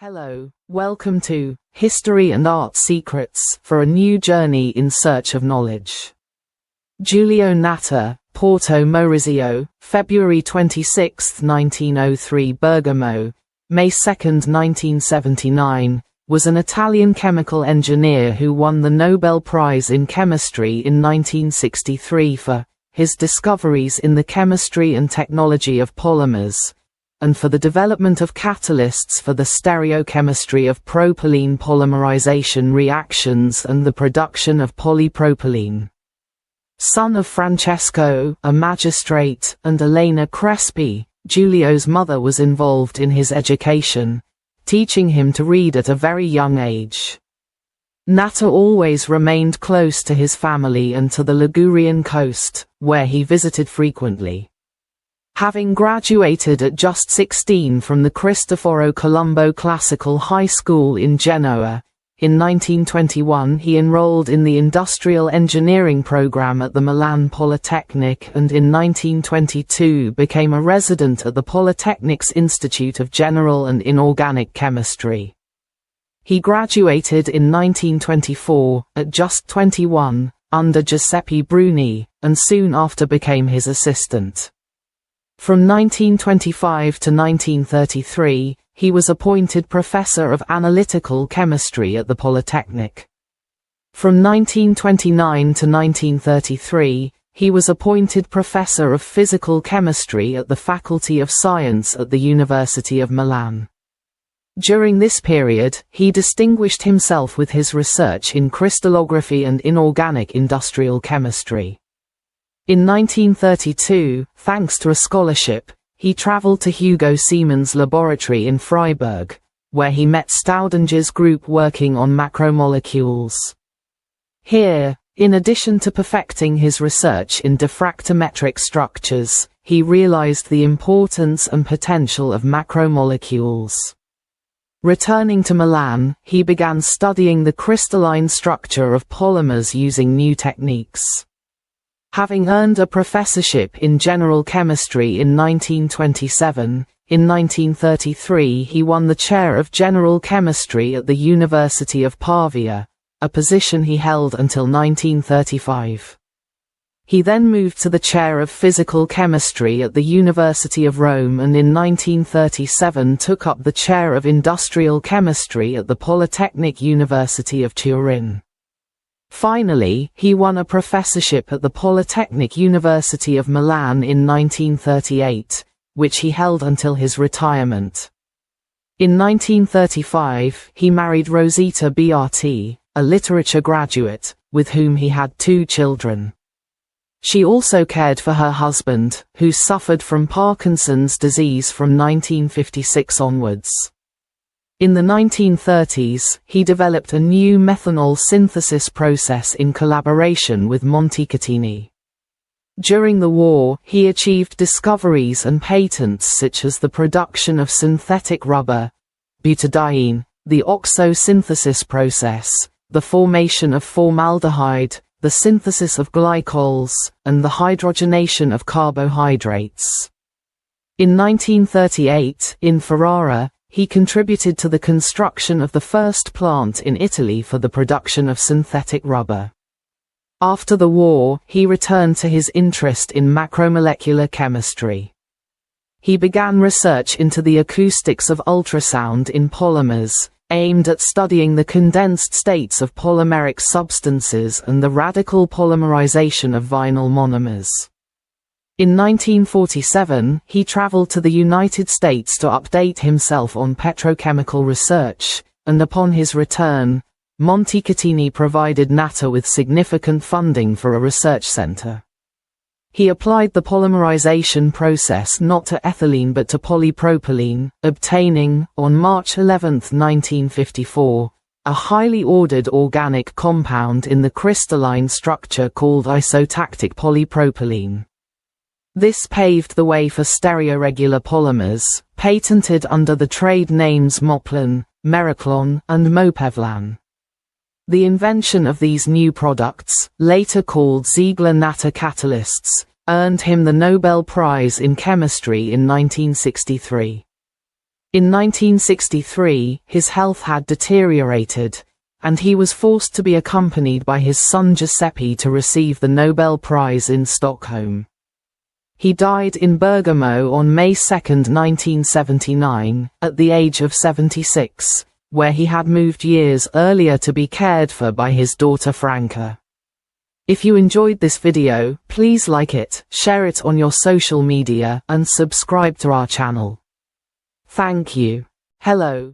Hello, welcome to History and Art Secrets for a New Journey in Search of Knowledge. Giulio Natta, Porto Maurizio, February 26, 1903 Bergamo, May 2, 1979, was an Italian chemical engineer who won the Nobel Prize in Chemistry in 1963 for his discoveries in the chemistry and technology of polymers, and for the development of catalysts for the stereochemistry of propylene polymerization reactions and the production of polypropylene. Son of Francesco, a magistrate, and Elena Crespi, Giulio's mother was involved in his education, teaching him to read at a very young age. Natta always remained close to his family and to the Ligurian coast, where he visited frequently. Having graduated at just 16 from the Cristoforo Colombo Classical High School in Genoa, in 1921 he enrolled in the Industrial Engineering program at the Milan Polytechnic and in 1922 became a resident at the Polytechnic's Institute of General and Inorganic Chemistry. He graduated in 1924, at just 21, under Giuseppe Bruni, and soon after became his assistant. From 1925 to 1933, he was appointed Professor of Analytical Chemistry at the Polytechnic. From 1929 to 1933, he was appointed Professor of Physical Chemistry at the Faculty of Science at the University of Milan. During this period, he distinguished himself with his research in crystallography and inorganic industrial chemistry. In 1932, thanks to a scholarship, he traveled to Hugo Siemens' laboratory in Freiburg, where he met Staudinger's group working on macromolecules. Here, in addition to perfecting his research in diffractometric structures, he realized the importance and potential of macromolecules. Returning to Milan, he began studying the crystalline structure of polymers using new techniques. Having earned a professorship in general chemistry in 1927, in 1933 he won the chair of general chemistry at the University of Pavia, a position he held until 1935. He then moved to the chair of physical chemistry at the University of Rome and in 1937 took up the chair of industrial chemistry at the Polytechnic University of Turin. Finally, he won a professorship at the Polytechnic University of Milan in 1938, which he held until his retirement. In 1935, he married Rosita Brt, a literature graduate, with whom he had 2 children. She also cared for her husband, who suffered from Parkinson's disease from 1956 onwards. In the 1930s, he developed a new methanol synthesis process in collaboration with Montecatini. During the war, he achieved discoveries and patents such as the production of synthetic rubber, butadiene, the oxo-synthesis process, the formation of formaldehyde, the synthesis of glycols, and the hydrogenation of carbohydrates. In 1938, in Ferrara, he contributed to the construction of the first plant in Italy for the production of synthetic rubber. After the war, he returned to his interest in macromolecular chemistry. He began research into the acoustics of ultrasound in polymers, aimed at studying the condensed states of polymeric substances and the radical polymerization of vinyl monomers. In 1947, he traveled to the United States to update himself on petrochemical research, and upon his return, Montecatini provided Natta with significant funding for a research center. He applied the polymerization process not to ethylene but to polypropylene, obtaining, on March 11, 1954, a highly ordered organic compound in the crystalline structure called isotactic polypropylene. This paved the way for stereoregular polymers, patented under the trade names Moplan, Mericlon, and Mopevlan. The invention of these new products, later called Ziegler-Natta catalysts, earned him the Nobel Prize in Chemistry in 1963. In 1963, his health had deteriorated, and he was forced to be accompanied by his son Giuseppe to receive the Nobel Prize in Stockholm. He died in Bergamo on May 2, 1979, at the age of 76, where he had moved years earlier to be cared for by his daughter Franca. If you enjoyed this video, please like it, share it on your social media, and subscribe to our channel. Thank you. Hello.